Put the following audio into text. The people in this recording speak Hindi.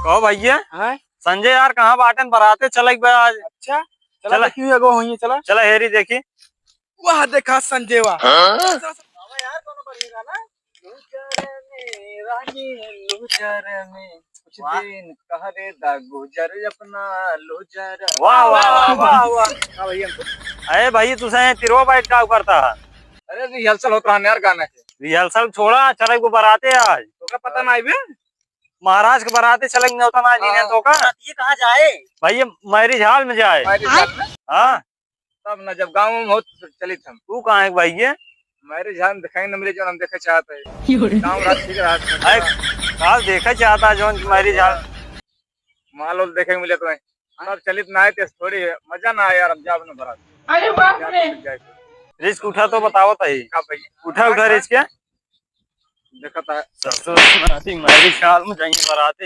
कहो भैया हाँ? संजय यार कहाँ बाटन बराते चल एक बार आज। अच्छा चला क्यों अगो हुई चला चला हेरी देखी। वह देखा संजय वाह गुजर अपना लुजर। वाह वाह वाह वाह वाह हाँ भैया अरे भाई तुझे तिरवा बैठ का करता है। अरे रिहर्सल होता है यार गाना के रिहर्सल छोड़ा चल एक बराते आज। तो क्या पता ना बे महाराज के बराते चलेंगे नहीं होता ना जी ने तो का ये कहाँ जाए भाई मैरिज हॉल में जाए। हाँ तब ना जब गाँव में हो तो चली थम तू कहाँ है भैया। मैरिज हॉल में दिखाएंगे ना मिले जो हम देखना चाहते हैं गाँव रात ठीक रहा काल देखा चाहता जो मैरिज हॉल माल वाल देखे मिले तो सब चलित ना आए थोड़ी मजा ना आया यार हम जाब ना बरात। अरे बाप रे रिस्क उठा तो बताओ तही का भैया उठा उठा रिस्क क्या देखा था मैरिज हॉल में जाएंगे बराते।